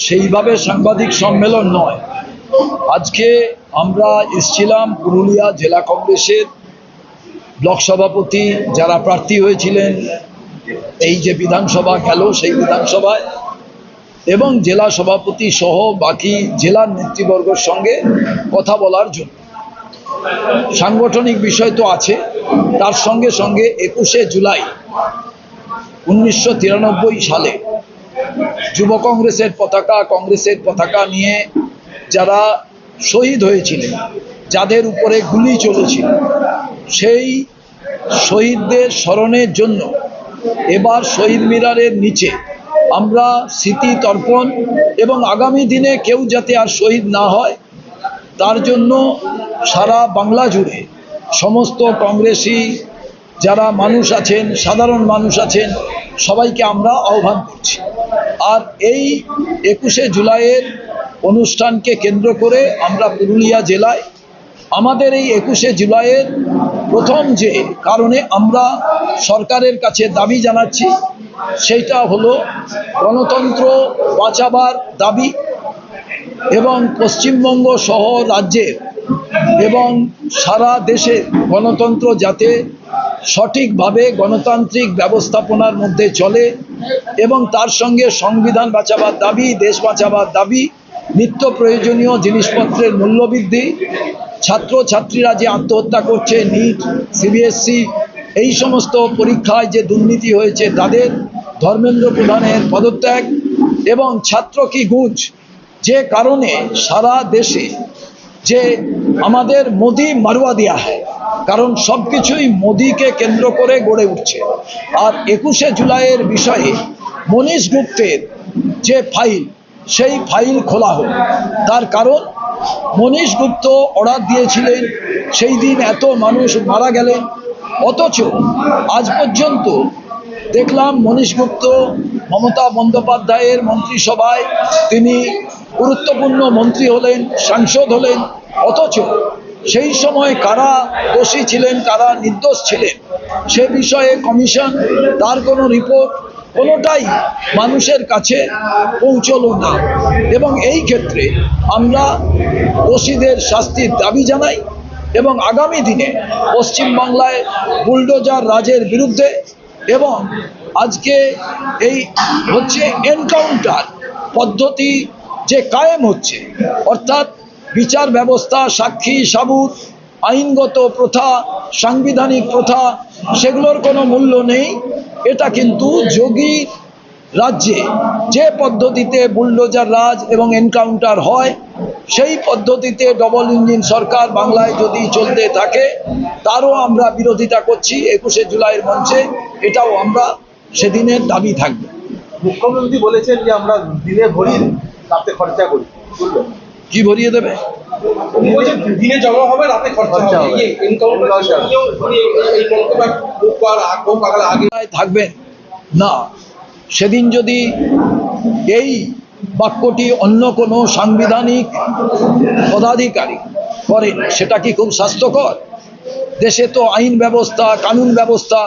সেইভাবে সাংবাদিক সম্মেলন নয়। আজকে আমরা এসেছিলাম পুরুলিয়া জেলা কংগ্রেসের ব্লক সভাপতি যারা প্রার্থী হয়েছিলেন এই যে বিধানসভা গেল সেই বিধানসভায়, এবং জেলা সভাপতি সহ বাকি জেলার নেতৃবর্গের সঙ্গে কথা বলার জন্য। সাংগঠনিক বিষয় তো আছে, তার সঙ্গে সঙ্গে 21শে জুলাই 1993 সালে যুব কংগ্রেসের পতাকা নিয়ে যারা শহীদ হয়েছিলেন, যাদের উপরে গুলি চলেছিল, সেই শহীদদের স্মরণের জন্য এবার শহীদ মিনারের নিচে আমরা স্মৃতি তর্পণ এবং আগামী দিনে কেউ যাতে আর শহীদ না হয় তার জন্য সারা বাংলা জুড়ে সমস্ত কংগ্রেসি যারা মানুষ আছেন, সাধারণ মানুষ আছেন, সবাইকে আমরা আহ্বান করছি। আর এই 21শে জুলাইয়ের অনুষ্ঠানকে কেন্দ্র করে আমরা পুরুলিয়া জেলায় আমাদের এই 21শে জুলাইয়ের প্রথম যে কারণে আমরা সরকারের কাছে দাবি জানাচ্ছি সেইটা হলো গণতন্ত্র বাঁচাবার দাবি, এবং পশ্চিমবঙ্গ সহ রাজ্যের এবং সারা দেশের গণতন্ত্র যাতে সঠিকভাবে গণতান্ত্রিক ব্যবস্থাপনার মধ্যে চলে, এবং তার সঙ্গে সংবিধান বাঁচাবার দাবি, দেশ বাঁচাবার দাবি, নিত্য প্রয়োজনীয় জিনিসপত্রের মূল্যবৃদ্ধি, ছাত্রছাত্রীরা যে আত্মহত্যা করছে, নিট, সিবিএসসি, এই সমস্ত পরীক্ষায় যে দুর্নীতি হয়েছে তাদের, ধর্মেন্দ্র প্রধানের পদত্যাগ, এবং ছাত্র কি গুঁজ, যে কারণে সারা দেশে যে আমাদের মোদি মারুয়া দেয়া হয়, কারণ সব কিছুই মোদিকে কেন্দ্র করে গড়ে উঠছে। আর 21শে জুলাইয়ের বিষয়ে মনীশ গুপ্তের যে ফাইল, সেই ফাইল খোলা হোক। তার কারণ মনীশ গুপ্ত অর্ডার দিয়েছিলেন, সেই দিন এত মানুষ মারা গেলেন, অথচ আজ পর্যন্ত দেখলাম মনীশ গুপ্ত মমতা বন্দ্যোপাধ্যায়ের মন্ত্রিসভায় তিনি গুরুত্বপূর্ণ মন্ত্রী হলেন, সাংসদ হলেন, অথচ সেই সময় কারা দোষী ছিলেন, কারা নির্দোষ ছিলেন সে বিষয়ে কমিশন, তার কোনো রিপোর্ট, কোনোটাই মানুষের কাছে পৌঁছলো না। এবং এই ক্ষেত্রে আমরা দোষীদের শাস্তির দাবি জানাই, এবং আগামী দিনে পশ্চিমবাংলায় বুলডোজার রাজের বিরুদ্ধে, এবং আজকে এই হচ্ছে এনকাউন্টার পদ্ধতি যে কায়েম হচ্ছে, অর্থাৎ বিচার ব্যবস্থা, সাক্ষী সাবুত, আইনগত প্রথা, সাংবিধানিক প্রথা, সেগুলোর কোনো মূল্য নেই। এটা কিন্তু যোগী রাজ্যে যে পদ্ধতিতে বুলডোজার রাজ এবং এনকাউন্টার হয়, সেই পদ্ধতিতে ডবল ইঞ্জিন সরকার বাংলায় যদি চলতে থাকে তারও আমরা বিরোধিতা করছি 21শে জুলাইয়ের মঞ্চে। এটাও আমরা সেদিনের দাবি থাকবে। মুখ্যমন্ত্রী বলেছেন যে আমরা দিনে ভরি রাতে খরচা করি, কি ভরিয়ে দেবে? দিনে জমা হবে, রাতে খরচা হবে। থাকবেন না, সেদিন যদি এই বাক্যটি অন্য কোনো সাংবিধানিক পদাধিকারী করেন সেটা কি খুব স্বাস্থ্যকর? দেশে তো আইন ব্যবস্থা, কানুন ব্যবস্থা,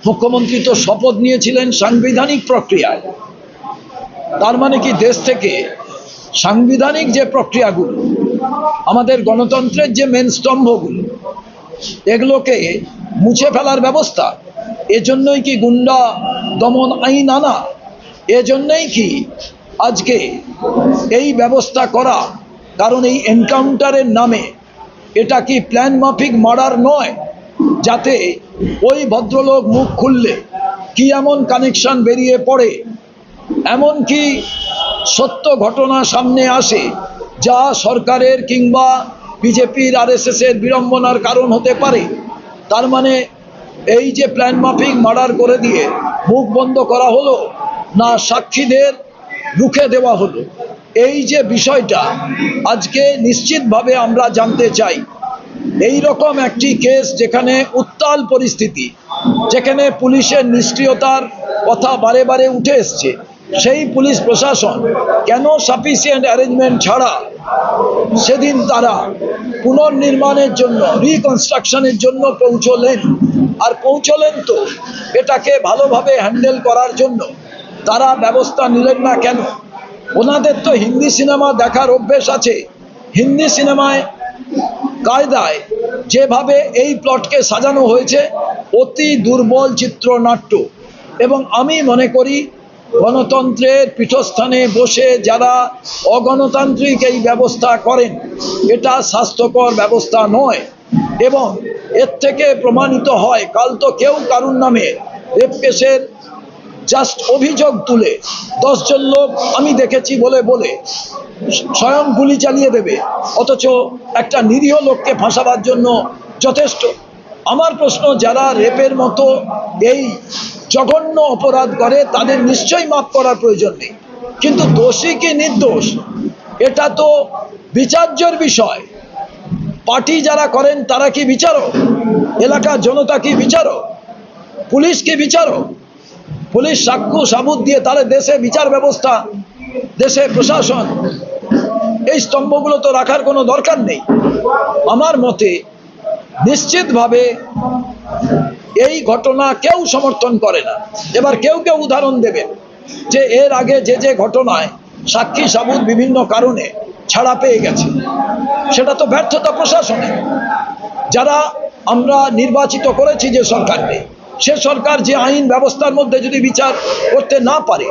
মুখ্যমন্ত্রী তো শপথ নিয়েছিলেন সাংবিধানিক প্রক্রিয়ায়। তার মানে কি দেশ থেকে সাংবিধানিক যে প্রক্রিয়াগুলো, আমাদের গণতন্ত্রের যে মেন স্তম্ভগুলো, এগুলোকে মুছে ফেলার ব্যবস্থা? এজন্যই কি গুন্ডা দমন আইন আনা? এজন্যই কি আজকে এই ব্যবস্থা করা? কারণ এই এনকাউন্টারের নামে এটা কি প্ল্যান মাফিক মার্ডার নয়, যাতে ওই ভদ্রলোক মুখ খুললে কি এমন কানেকশন বেরিয়ে পড়ে, এমন কি সত্য ঘটনা সামনে আসে যা সরকারের কিংবা বিজেপির আরএসএসের বিড়ম্বনার কারণ হতে পারে? তার মানে এই যে প্ল্যান মাফিক মার্ডার করে দিয়ে মুখ বন্ধ করা হলো, না সাক্ষীদের রুখে দেওয়া হলো? এই যে বিষয়টা আজকে নিশ্চিতভাবে আমরা জানতে চাই। এই রকম একটি কেস যেখানে উত্তাল পরিস্থিতি, যেখানে পুলিশের নিষ্ক্রিয়তার কথা বারে বারে উঠে এসছে, সেই পুলিশ প্রশাসন কেন সাফিসিয়েন্ট অ্যারেঞ্জমেন্ট ছাড়া সেদিন তারা পুনর্নির্মাণের জন্য, রিকনস্ট্রাকশনের জন্য পৌঁছলেন? আর পৌঁছলেন তো এটাকে ভালোভাবে হ্যান্ডেল করার জন্য তারা ব্যবস্থা নিলেন না কেন? ওনাদের তো হিন্দি সিনেমা দেখার অভ্যেস আছে। হিন্দি সিনেমায় কায়দায় যেভাবে এই প্লটকে সাজানো হয়েছে অতি দুর্বল চিত্রনাট্য। এবং আমি মনে করি গণতন্ত্রের পীঠস্থানে বসে যারা অগণতান্ত্রিক এই ব্যবস্থা করেন এটা স্বাস্থ্যকর ব্যবস্থা নয়। এবং এর থেকে প্রমাণিত হয়, কাল তো কেউ কারুর নামে রেপ কেসের জাস্ট অভিযোগ তুলে 10 জন লোক আমি দেখেছি বলে বলে স্বয়ং গুলি চালিয়ে দেবে, অথচ একটা নিরীহ লোককে ফাঁসাবার জন্য যথেষ্ট। আমার প্রশ্ন, যারা রেপের মতো এই জঘন্য অপরাধ করে তাদের নিশ্চয়ই মাফ করার প্রয়োজন নেই, কিন্তু দোষী কি নির্দোষ এটা তো বিচার্যের বিষয়। পার্টি যারা করেন তারা কি বিচারক? এলাকার জনতা কি বিচারক? পুলিশ কি বিচারক? পুলিশ সাক্ষ্য সাবুত দিয়ে তাহলে দেশে বিচার ব্যবস্থা, দেশে প্রশাসন, এই স্তম্ভগুলো তো রাখার কোনো দরকার নেই। আমার মতে নিশ্চিতভাবে এই ঘটনা কেউ সমর্থন করে না। এবার কেউ কেউ উদাহরণ দেবেন যে এর আগে যে যে ঘটনায় সাক্ষী সাবুত বিভিন্ন কারণে ছাড়া পেয়ে গেছে, সেটা তো ব্যর্থতা প্রশাসনের। যারা আমরা নির্বাচিত করেছি যে সরকারকে, সে সরকার যে আইন ব্যবস্থার মধ্যে যদি বিচার করতে না পারে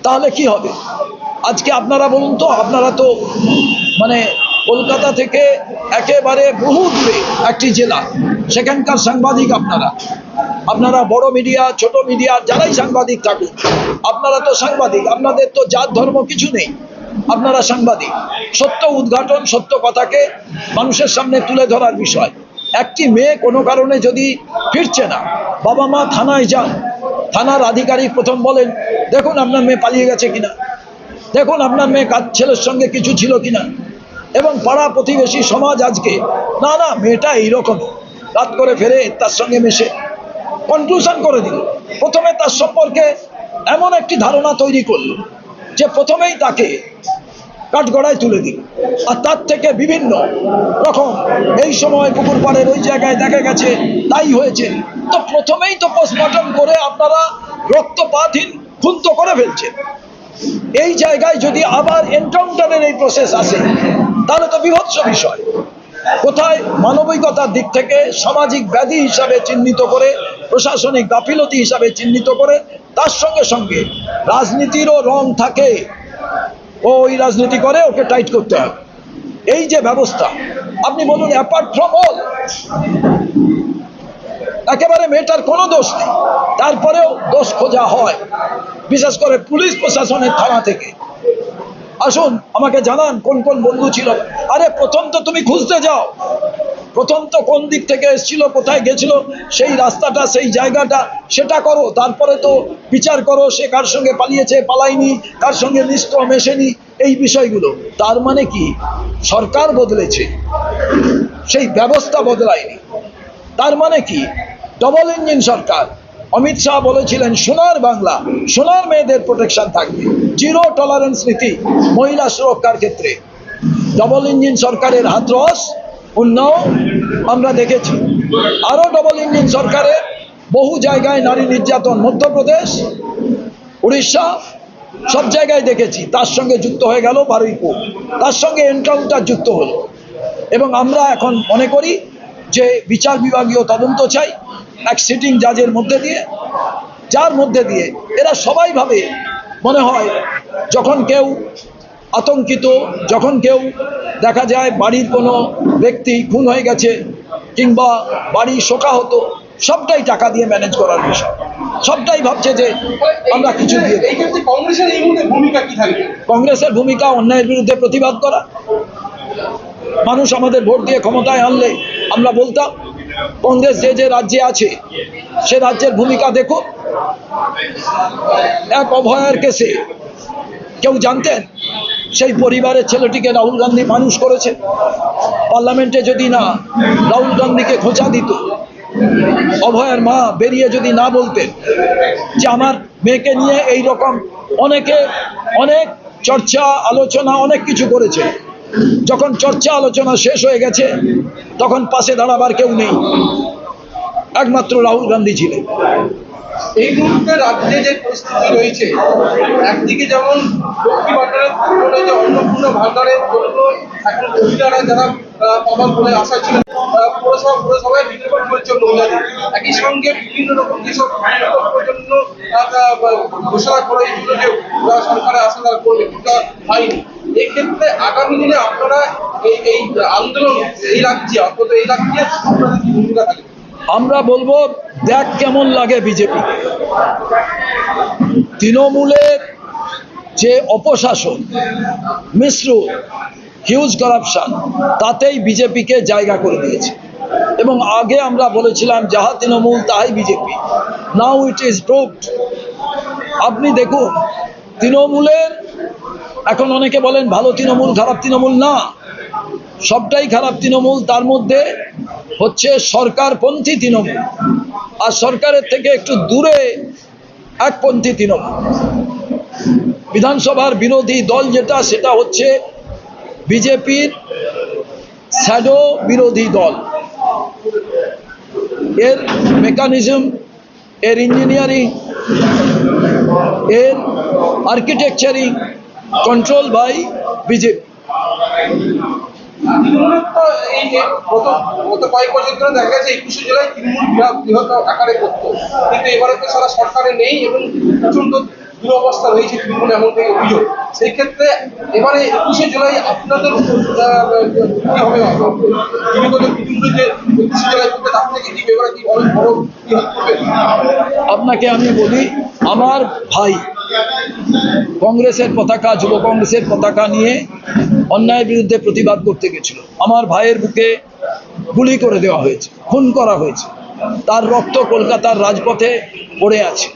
তাহলে কি হবে? আজকে আপনারা বলুন তো, আপনারা তো মানে কলকাতা থেকে একেবারে বহু দূরে একটি জেলা, সেখানকার সাংবাদিক আপনারা বড় মিডিয়া ছোট মিডিয়া যারাই সাংবাদিক থাকুন, আপনারা তো সাংবাদিক, আপনাদের তো জাত ধর্ম কিছু নেই, আপনারা সাংবাদিক। সত্য উদ্ঘাটন, সত্য কথাকে মানুষের সামনে তুলে ধরার বিষয়। একটি মেয়ে কোনো কারণে যদি ফিরছে না, বাবা মা থানায় যান, থানার আধিকারিক প্রথম বলেন দেখুন আপনার মেয়ে পালিয়ে গেছে কিনা, দেখুন আপনার মেয়ে ছেলের সঙ্গে কিছু ছিল কিনা। এবং পাড়া প্রতিবেশী সমাজ আজকে না না মেয়েটা এইরকম, রাত করে ফেরে, তার সঙ্গে মেশে, কনক্লুশন করে দিল। প্রথমে তার সম্পর্কে এমন একটি ধারণা তৈরি করলো যে প্রথমেই তাকে কাঠগড়ায় তুলে দিল। আর তার থেকে বিভিন্ন রকম এই সময় পুকুর পাড়ের ওই জায়গায় দেখা গেছে তাই হয়েছে। তো প্রথমেই তো পোস্টমর্টম করে আপনারা রক্তপাতহীন খুন তো করে ফেলছেন। এই জায়গায় যদি আবার এনকাউন্টারের এই প্রসেস আসে তাহলে তো বিভৎস বিষয়। কোথায় মানবিকতার দিক থেকে সামাজিক ব্যাধি হিসাবে চিহ্নিত করে, প্রশাসনিক গাফিলতি হিসাবে চিহ্নিত করে, তার সঙ্গে সঙ্গে রাজনীতিরও রং থাকে, ওই রাজনীতি করে ওকে টাইট করতে হবে। এই যে ব্যবস্থা, আপনি বলুন অ্যাপার্ট ফ্রম অল, একেবারে মেয়েটার কোনো দোষ নেই, তারপরেও দোষ খোঁজা হয়, বিশেষ করে পুলিশ প্রশাসনের থানা থেকে। আসুন আমাকে জানান কোন কোন বন্ধু ছিল। আরে প্রথম তো তুমি খুঁজতে যাও, প্রথম তো কোন দিক থেকে এসেছিল, কোথায় গেছিল, সেই রাস্তাটা, সেই জায়গাটা, সেটা করো। তারপরে তো বিচার করো সে কার সঙ্গে পালিয়েছে, পালায়নি, কার সঙ্গে মিশত মেশেনি, এই বিষয়গুলো। তার মানে কি সরকার বদলেছে, সেই ব্যবস্থা বদলায়নি। তার মানে কি ডবল ইঞ্জিন সরকার। অমিত শাহ বলেছিলেন সোনার বাংলা, সোনার মেয়েদের প্রোটেকশন থাকবে, জিরো টলারেন্স নীতি মহিলা সুরক্ষার ক্ষেত্রে। ডবল ইঞ্জিন সরকারের হাতরস উন্নয়ন আমরা দেখেছি। আরো ডবল ইঞ্জিন সরকারের বহু জায়গায় নারী নির্যাতন, মধ্যপ্রদেশ, উড়িষ্যা, সব জায়গায় দেখেছি। তার সঙ্গে যুক্ত হয়ে গেল বারুইপুর, তার সঙ্গে এনকাউন্টার যুক্ত হলো। এবং আমরা এখন মনে করি যে বিচার বিভাগীয় তদন্ত চাই এক সিটিং জাজের মধ্যে দিয়ে, যার মধ্যে দিয়ে এরা সবাই ভাবে, মনে হয় যখন কেউ আতঙ্কিত, যখন কেউ দেখা যায় বাড়ির কোনো ব্যক্তি খুন হয়ে গেছে কিংবা বাড়ি শোকাহত, সবটাই টাকা দিয়ে ম্যানেজ করার বিষয়, সবটাই ভাবছে যে আমরা কিছু দিয়ে দেব। কংগ্রেসের এই মুহূর্তে ভূমিকা কি থাকবে? কংগ্রেসের ভূমিকা অন্যায়ের বিরুদ্ধে প্রতিবাদ করা। মানুষ আমাদের ভোট দিয়ে ক্ষমতায় আনলে আমরা বলতাম কংগ্রেস যে যে রাজ্যে আছে সে রাজ্যের ভূমিকা দেখুন। এক অভয়ার কেসে কেউ জানতেন সেই পরিবারের ছেলেটিকে রাহুল গান্ধী মানুষ করেছে। পার্লামেন্টে যদি না রাহুল গান্ধীকে খোঁচা দিত, অভয়ার মা বেরিয়ে যদি না বলতেন যে আমার মেয়েকে নিয়ে এই রকম অনেকে অনেক চর্চা আলোচনা অনেক কিছু করেছে, যখন চর্চা আলোচনা শেষ হয়ে গেছে তখন পাশে দাঁড়াবার কেউ নেই, একমাত্র রাহুল গান্ধী ছিলেন। এই মুহূর্তে রাজ্যে যে পরিস্থিতি রয়েছে, একদিকে যেমন লক্ষ্মী ভান্ডারের তুলনায় যে অন্নপূর্ণা ভান্ডারের জন্য এখন মহিলারা যারা পাবার বলে আশা ছিল, পুরসভায় বিজ্ঞাপন চলছে মহিলাদের, একই সঙ্গে বিভিন্ন রকম যেসব প্রকল্পের জন্য ঘোষণা করা হয়েছিল যে সরকারের আশা তারা করবে, কিন্তু হয়নি। এক্ষেত্রে আগামী দিনে আপনারা এই আন্দোলন এই রাজ্যে, অন্তত এই রাজ্যে আপনাদের কি ভূমিকা থাকবে? আমরা বলবো, দেখ কেমন লাগে বিজেপি। তৃণমূলের যে অপশাসন, মিশ্র হিউজ করাপশন, তাতেই বিজেপিকে জায়গা করে দিয়েছে। এবং আগে আমরা বলেছিলাম যাহা তৃণমূল তাহাই BJP. Now it is proved. আপনি দেখুন, তৃণমূলের এখন অনেকে বলেন ভালো তৃণমূল, খারাপ তৃণমূল। না, সবটাই খারাপ তৃণমূল। তার মধ্যে হচ্ছে সরকারপন্থী তৃণমূল, আর সরকারের থেকে একটু দূরে একপন্থী তৃণমূল। বিধানসভার বিরোধী দল যেটা, সেটা হচ্ছে বিজেপির শ্যাডো বিরোধী দল। এর মেকানিজম, এর ইঞ্জিনিয়ারিং, এর আর্কিটেকচারিং কন্ট্রোল বাই বিজেপি। তৃণমূলের তো এই গত কয়েক বছর ধরে দেখা গেছে 21শে জুলাই তৃণমূল বৃহৎ আকারে করতো, কিন্তু এবারে তো সারা সরকারে নেই এবং প্রচন্ড দুরবস্থা রয়েছে তৃণমূল, এমনটাই অভিযোগ। সেই ক্ষেত্রে এবারে 21শে জুলাই আপনাদের কি হবে? বিগত তৃণমূল যে 21শে জুলাই করতে, তার থেকে কি এবারে কি অনেক বড় কি হবে? আপনাকে আমি বলি, আমার ভাই কংগ্রেসের পতাকা, যুব কংগ্রেসের পতাকা নিয়ে অন্যায়ের বিরুদ্ধে প্রতিবাদ করতে গেছিল। আমার ভাইয়ের বুকে গুলি করে দেওয়া হয়েছে, খুন করা হয়েছে, তার রক্ত কলকাতার রাজপথে পড়ে আছে।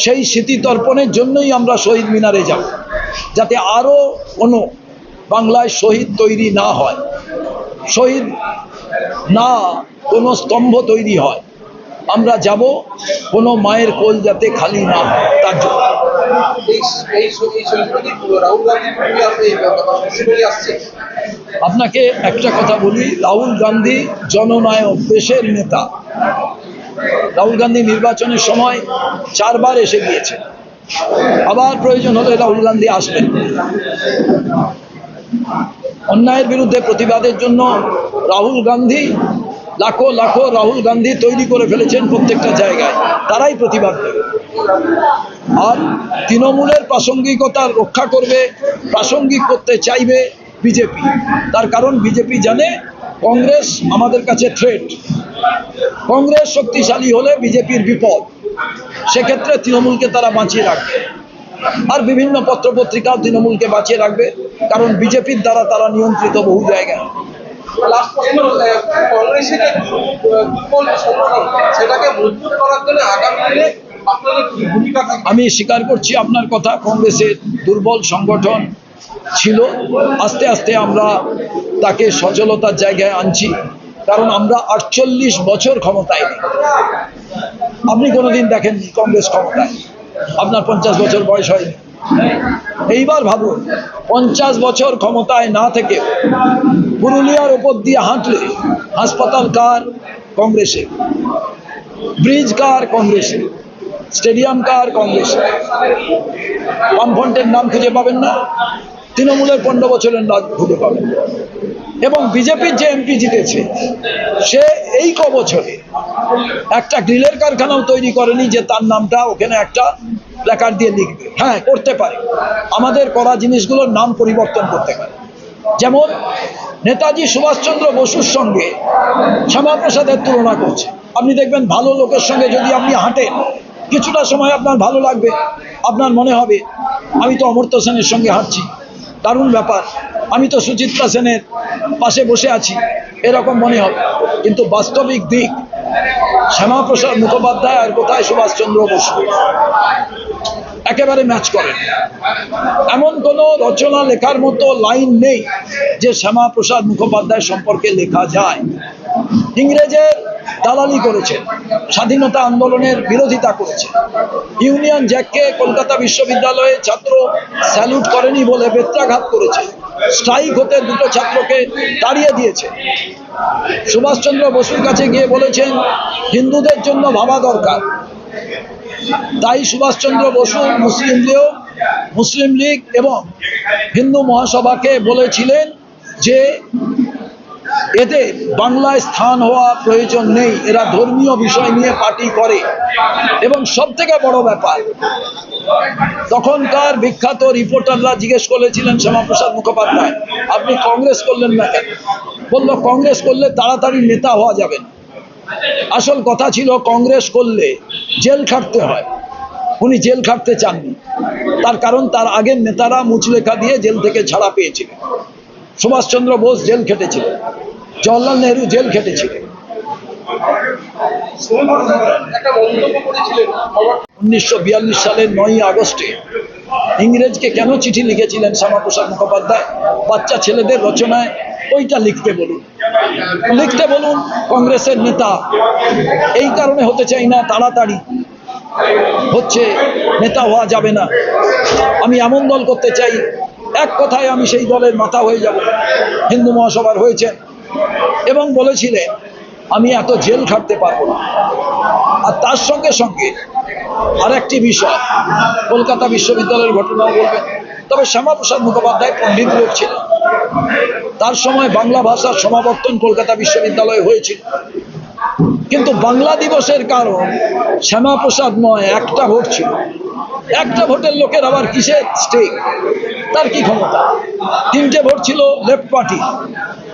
সেই স্মৃতিতর্পণের জন্যই আমরা শহীদ মিনারে যাব, যাতে আরও কোনো বাংলায় শহীদ তৈরি না হয়, শহীদ না কোনো স্তম্ভ তৈরি হয়। আমরা যাব, কোনো মায়ের কোল যাতে খালি না হয়, তার জন্য। রাহুল গান্ধী আসছে। আপনাকে একটা কথা বলি, রাহুল গান্ধী জননায়ক, দেশের নেতা। রাহুল গান্ধী নির্বাচনের সময় 4 বার এসে গিয়েছে, আবার প্রয়োজন হলে রাহুল গান্ধী আসবেন। অন্যায়ের বিরুদ্ধে প্রতিবাদের জন্য রাহুল গান্ধী, লাখো লাখো রাহুল গান্ধী তৈরি করে ফেলেছেন প্রত্যেকটা জায়গায়, তারাই প্রতিবাদ করে। আর তৃণমূলের প্রাসঙ্গিকতা রক্ষা করবে, প্রাসঙ্গিক করতে চাইবে বিজেপি। তার কারণ বিজেপি জানে কংগ্রেস আমাদের কাছে থ্রেট। কংগ্রেস শক্তিশালী হলে বিজেপির বিপদ, সেক্ষেত্রে তৃণমূলকে তারা বাঁচিয়ে রাখবে। আর বিভিন্ন পত্রপত্রিকাও তৃণমূলকে বাঁচিয়ে রাখবে, কারণ বিজেপির দ্বারা তারা নিয়ন্ত্রিত বহু জায়গায়। লাস্ট প্রশ্ন, কংগ্রেসের যে দুর্বল সংগঠন, সেটাকে মজবুত করার জন্য আগামী দিনে আপনাদের কি ভূমিকা থাকবে? আমি স্বীকার করছি আপনার কথা, কংগ্রেসের দুর্বল সংগঠন ছিল। আস্তে আস্তে আমরা তাকে সচলতার জায়গায় আনছি, কারণ আমরা 48 বছর ক্ষমতায় নেই। আপনি কোনোদিন দেখেননি কংগ্রেস ক্ষমতায়, আপনার 50 বছর বয়স হয়নি। এইবার ভাবুন, 50 বছর ক্ষমতায় না থেকে পুরুলিয়ার ওপর দিয়ে হাঁটলে হাসপাতাল কার? কংগ্রেসের। ব্রিজ কার? কংগ্রেসের। স্টেডিয়াম কার? কংগ্রেসের। বামফ্রন্টের নাম খুঁজে পাবেন না, তৃণমূলের 15 বছরের নাম খুঁজে পাবেন। এবং বিজেপির যে এমপি জিতেছে, সে এই বছরে একটা গ্রিলের কারখানাও তৈরি করেনি যে তার নামটা ওখানে একটা প্ল্যাকার্ড দিয়ে লিখবে। হ্যাঁ, করতে পারে, আমাদের করা জিনিসগুলোর নাম পরিবর্তন করতে পারে। যেমন নেতাজি সুভাষচন্দ্র বসুর সঙ্গে শ্যামাপ্রসাদের তুলনা করছে। আপনি দেখবেন ভালো লোকের সঙ্গে যদি আপনি হাঁটেন, কিছুটা সময় আপনার ভালো লাগবে, আপনার মনে হবে আমি তো অমর্ত্য সেনের সঙ্গে হাঁটছি, দারুণ ব্যাপার, আমি তো সুচিত্রা সেনের পাশে বসে আছি, এরকম মনে হবে। কিন্তু বাস্তবিক দিক, শ্যামাপ্রসাদ মুখোপাধ্যায় আর কোথায় সুভাষচন্দ্র বসু, একেবারে ম্যাচ করেন। এমন কোনো রচনা লেখার মতো লাইন নেই যে শ্যামাপ্রসাদ মুখোপাধ্যায় সম্পর্কে লেখা যায়। ইংরেজের দালালি করেছেন, স্বাধীনতা আন্দোলনের বিরোধিতা করেছেন, ইউনিয়ন জ্যাককে কলকাতা বিশ্ববিদ্যালয়ে ছাত্র স্যালুট করেনি বলে বেত্রাঘাত করেছে, স্ট্রাইক হতে 2 ছাত্রকে তাড়িয়ে দিয়েছে। সুভাষচন্দ্র বসুর কাছে গিয়ে বলেছেন হিন্দুদের জন্য ভাবা দরকার, তাই সুভাষচন্দ্র বসু মুসলিম লীগ এবং হিন্দু মহাসভাকে বলেছিলেন যে এদের বাংলায় স্থান হওয়া প্রয়োজন নেই, এরা ধর্মীয় বিষয় নিয়ে পার্টি করে। এবং সব থেকে বড় ব্যাপার, তখনকার বিখ্যাত রিপোর্টাররা জিজ্ঞেস করেছিলেন শ্যামাপ্রসাদ মুখোপাধ্যায়, আপনি কংগ্রেস করলেন না কেন? বলল, কংগ্রেস করলে তাড়াতাড়ি নেতা হওয়া যাবে না। আসল কথা ছিল কংগ্রেস করলে জেল খাটতে হয়, উনি জেল খাটতে চাননি। তার কারণ তার আগের নেতারা মুচলেখা দিয়ে জেল থেকে ছাড়া পেয়েছিলেন। সুভাষচন্দ্র বোস জেল খেটেছিলেন, জওয়াহরলাল নেহরু জেল খেটেছিলেন। একটা মন্তব্য করেছিলেন 1942 সালের 9ই আগস্টে ইংরেজকে কেন চিঠি লিখেছিলেন শ্যামাপ্রসাদ মুখোপাধ্যায়? বাচ্চা ছেলেদের রচনায় ওইটা লিখতে বলুন, কংগ্রেসের নেতা এই কারণে হতে চাই না, তাড়াতাড়ি হচ্ছে নেতা হওয়া যাবে না, আমি এমন দল করতে চাই, এক কথায় আমি সেই দলের মাথা হয়ে যাব। হিন্দু মহাসভার হয়েছেন এবং বলেছিলেন আমি এত জেল খাটতে পারবো না। আর তার সঙ্গে সঙ্গে আর একটি বিষয়, কলকাতা বিশ্ববিদ্যালয়ের ঘটনাও বলবেন। তবে শ্যামাপ্রসাদ মুখোপাধ্যায় পণ্ডিত লোক ছিলেন, তার সময় বাংলা ভাষার সমাবর্তন কলকাতা বিশ্ববিদ্যালয়ে হয়েছিল। কিন্তু বাংলা দিবসের কারণ শ্যামাপ্রসাদ নয়, একটা ভোট ছিল। একটা ভোটের লোকের আবার কিসের স্টেক, তার কি ক্ষমতা? 3টে ভোট ছিল লেফট পার্টি,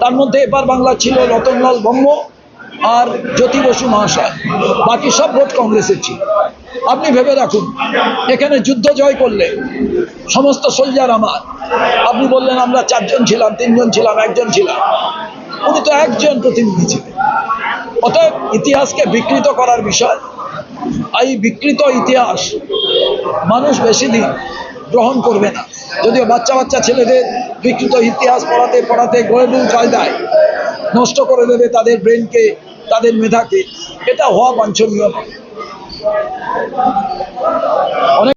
তার মধ্যে এবার বাংলা ছিল রতনলাল বঙ্গ আর জ্যোতি বসু মহাশয়, বাকি সব ভোট কংগ্রেসের ছিল। আপনি ভেবে রাখুন, এখানে যুদ্ধ জয় করলে সমস্ত সোলজার আমার, আপনি বললেন আমরা 4 জন ছিলাম, 3 জন ছিলাম, 1 জন ছিলাম, উনি তো একজন প্রতিনিধি ছিলেন। অতএব ইতিহাসকে বিকৃত করার বিষয়, এই বিকৃত ইতিহাস মানুষ বেশি দিন গ্রহণ করবে না। যদিও বাচ্চা ছেলেদের বিকৃত ইতিহাস পড়াতে গড়েবুল কায়দায় নষ্ট করে দেবে তাদের ব্রেনকে, তাদের মেধাকে, এটা হওয়া বাঞ্ছনীয় নয়। অনেক